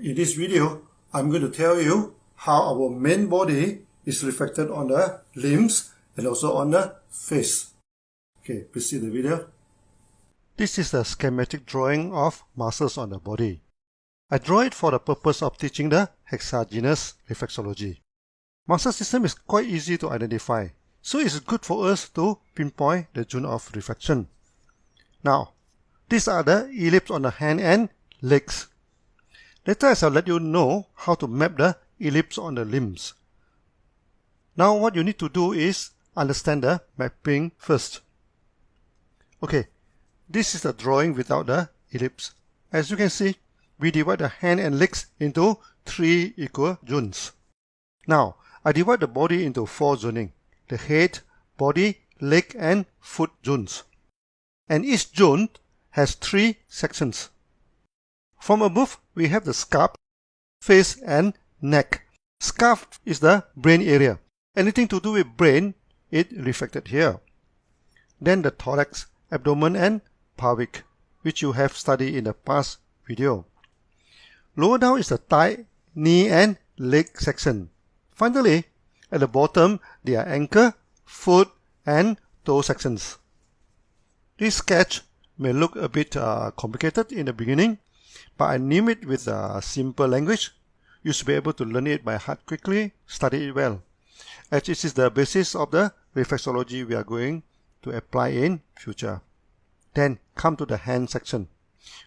In this video, I'm going to tell you how our main body is reflected on the limbs and also on the face. Okay, please see the video. This is the schematic drawing of muscles on the body. I draw it for the purpose of teaching the hexagenous reflexology. Muscle system is quite easy to identify, so it's good for us to pinpoint the zone of reflection. Now, these are the ellipses on the hand and legs. Later I shall let you know how to map the ellipse on the limbs. Now what you need to do is understand the mapping first. Okay, this is the drawing without the ellipse. As you can see, we divide the hand and legs into 3 equal zones. Now, I divide the body into 4 zoning: the head, body, leg and foot zones. And each zone has 3 sections. From above, we have the scalp, face and neck. Scalp is the brain area. Anything to do with brain, it reflected here. Then the thorax, abdomen and pelvic, which you have studied in the past video. Lower down is the thigh, knee and leg section. Finally, at the bottom, there are ankle, foot and toe sections. This sketch may look a bit complicated in the beginning, but I name it with simple language. You should be able to learn it by heart quickly, study it well, as this is the basis of the reflexology we are going to apply in future. Then come to the hand section.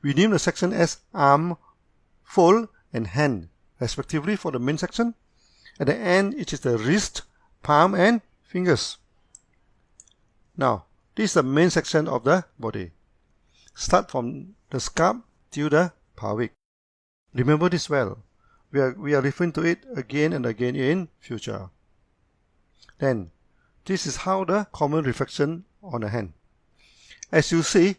We name the section as arm, fold and hand, respectively for the main section. At the end, it is the wrist, palm and fingers. Now, this is the main section of the body. Start from the scalp to the pelvic. Remember this well. We are referring to it again and again in future. Then, this is how the common reflection on the hand. As you see,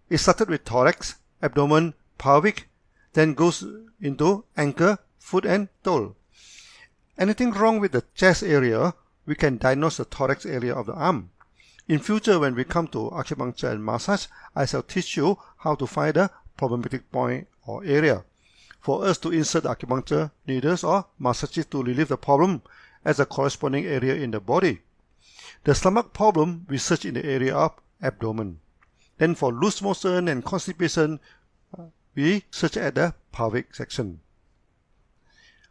it started with thorax, abdomen, pelvic, then goes into ankle, foot and toe. Anything wrong with the chest area, we can diagnose the thorax area of the arm. In future, when we come to acupuncture and massage, I shall teach you how to find the problematic point or area for us to insert acupuncture needles or massages to relieve the problem as a corresponding area in the body. The stomach problem, we search in the area of abdomen. Then for loose motion and constipation, we search at the pelvic section.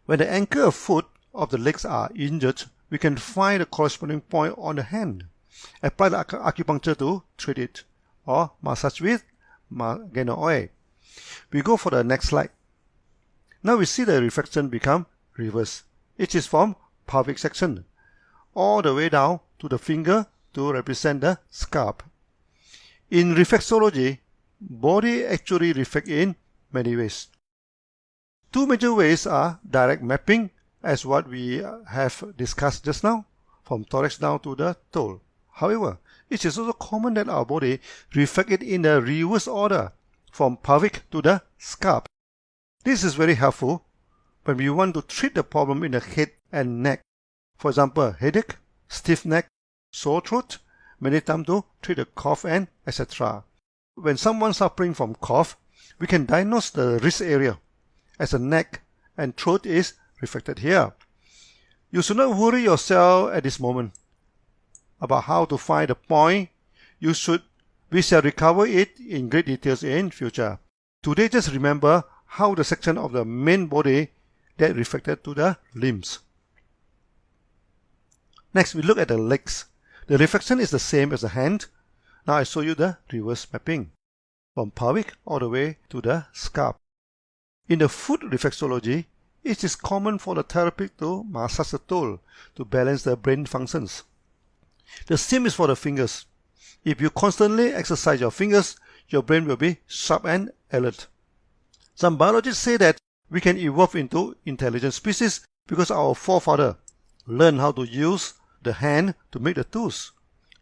When the ankle or foot of the legs are injured, we can find the corresponding point on the hand. Apply the acupuncture to treat it, or massage with Gano oil. We go for the next slide. Now we see the reflection become reverse. It is from pelvic section all the way down to the finger to represent the scalp. In reflexology, body actually reflect in many ways. 2 major ways are direct mapping, as what we have discussed just now, from thorax down to the toe. However, it is also common that our body reflect it in the reverse order, from pelvic to the scalp. This is very helpful when we want to treat the problem in the head and neck. For example, headache, stiff neck, sore throat, many times to treat the cough and etc. When someone suffering from cough, we can diagnose the wrist area, as the neck and throat is reflected here. You should not worry yourself at this moment about how to find the point. We shall recover it in great details in future. Today just remember how the section of the main body that reflected to the limbs. Next, we look at the legs. The reflection is the same as the hand. Now I show you the reverse mapping, from pelvic all the way to the scalp. In the foot reflexology, it is common for the therapist to massage the toe to balance the brain functions. The same is for the fingers. If you constantly exercise your fingers, your brain will be sharp and alert. Some biologists say that we can evolve into intelligent species because our forefather learned how to use the hand to make the tools.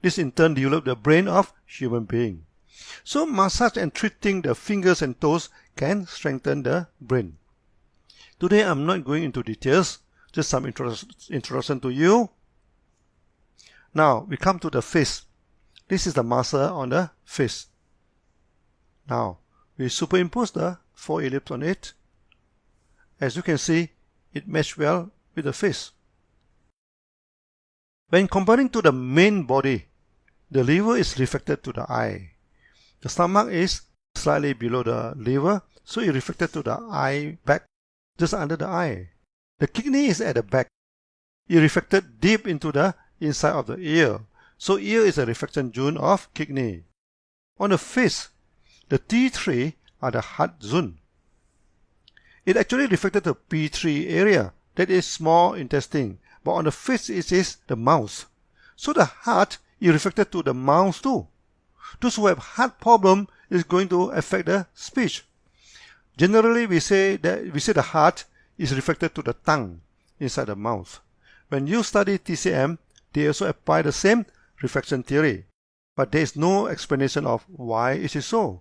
This in turn developed the brain of human being. So massage and treating the fingers and toes can strengthen the brain. Today I'm not going into details, just some introduction to you. Now we come to the face. This is the muscle on the face. Now we superimpose the 4 ellipses on it. As you can see, it matches well with the face. When comparing to the main body, the liver is reflected to the eye. The stomach is slightly below the liver, so it reflected to the eye back, just under the eye. The kidney is at the back. It reflected deep into the inside of the ear, so ear is a reflection zone of kidney. On the face, the T3 are the heart zone. It actually reflected the P3 area, that is small intestine, but on the face it is the mouth. So the heart is reflected to the mouth too. Those who have heart problem is going to affect the speech. Generally, we say the heart is reflected to the tongue inside the mouth. When you study TCM, they also apply the same reflection theory, but there is no explanation of why it is so.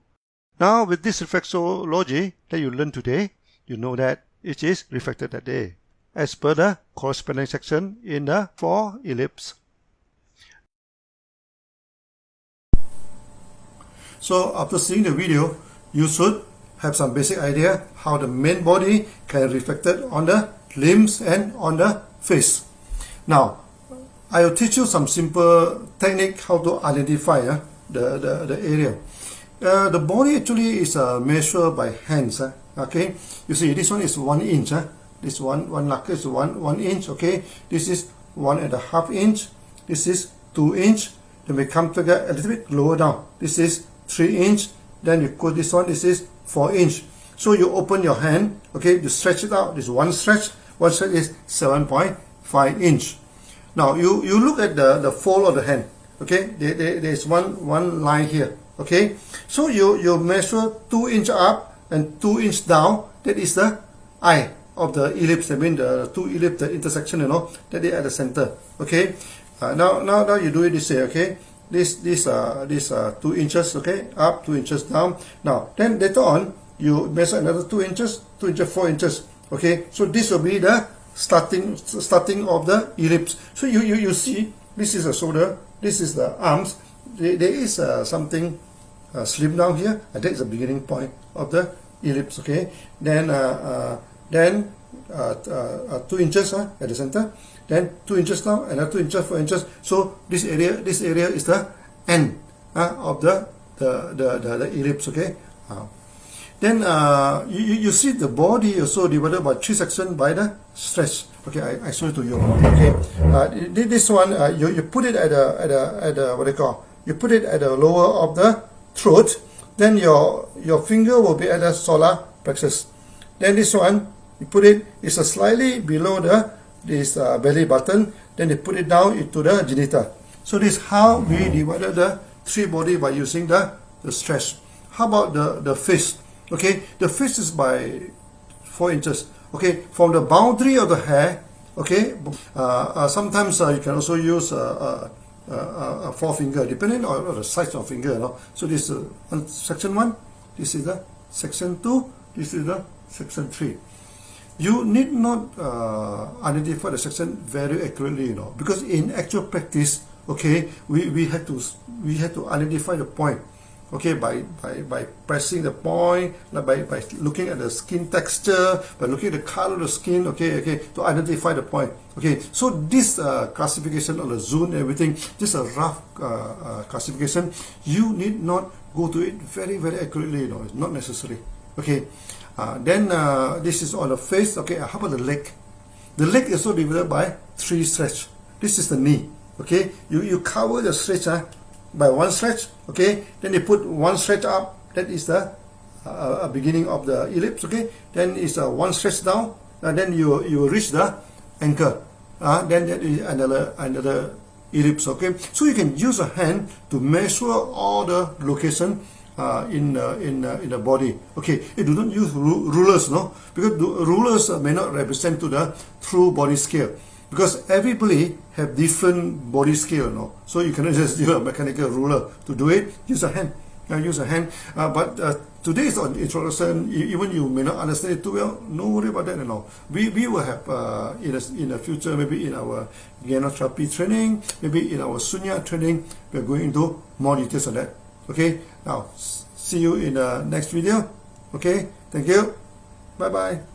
Now, with this reflexology that you learned today, you know that it is reflected that day, as per the corresponding section in the 4 ellipse. So after seeing the video, you should have some basic idea how the main body can be reflected on the limbs and on the face. Now, I will teach you some simple technique how to identify the area. The body actually is measured by hands. Okay, you see this one is 1 inch. This one knuckle is 1 inch. Okay, this is 1.5 inch. This is 2 inch. Then we come together a little bit lower down. This is 3 inch. Then you put this one. This is 4 inch. So you open your hand. Okay, you stretch it out. This one stretch. One stretch is 7.5 inch. Now you look at the fold of the hand. Okay, there is one line here. Okay, so you measure 2 inch up and 2 inch down. That is the eye of the ellipse. I mean the 2 ellipse, the intersection, that is at the center. Okay, now you do it this way. Okay, this 2 inches. Okay, up 2 inches down. Now then later on you measure another 2 inches, 4 inches. Okay, so this will be the starting of the ellipse. So you see, this is the shoulder, this is the arms. There is something slim down here, and that is the beginning point of the ellipse. Okay, then 2 inches at the center, then 2 inches down, another 2 inches, 4 inches. So this area is the end of the ellipse. Okay. Then you see the body also divided by 3 sections by the stretch. Okay, I show it to you. Okay, this one you put it at the what they call, you put it at the lower of the throat. Then your finger will be at the solar plexus. Then this one you put it is slightly below this belly button. Then you put it down into the genital. So this is how we divided the 3 body by using the stretch. How about the face? Okay, the face is by 4 inches. Okay, from the boundary of the hair. Okay, sometimes you can also use a forefinger, depending on the size of finger. So this is section 1. This is the section 2. This is the section 3. You need not identify the section very accurately, because in actual practice, okay, we had to identify the point. Okay, by pressing the point, by looking at the skin texture, by looking at the color of the skin, okay, to identify the point. Okay, so this classification of the zone, everything, just a rough classification. You need not go to it very accurately. It's not necessary. Okay, then this is on the face. Okay, how about the leg? The leg is also divided by 3 stretch. This is the knee. Okay, you cover the stretch by 1 stretch. Okay, then you put 1 stretch up. That is the beginning of the ellipse. Okay, then it's 1 stretch down, and then you reach the ankle. Then that is another ellipse. Okay, so you can use a hand to measure all the location in the body. Okay, you do not use rulers, because rulers may not represent to the true body scale. Because everybody have different body scale, so you cannot just use a mechanical ruler to do it. Use a hand. But today is on introduction. Even you may not understand it too well. No worry about that. We will have in the future, maybe in our gynotherapy training, maybe in our sunya training, we are going into more details on that. Okay. Now see you in the next video. Okay. Thank you. Bye bye.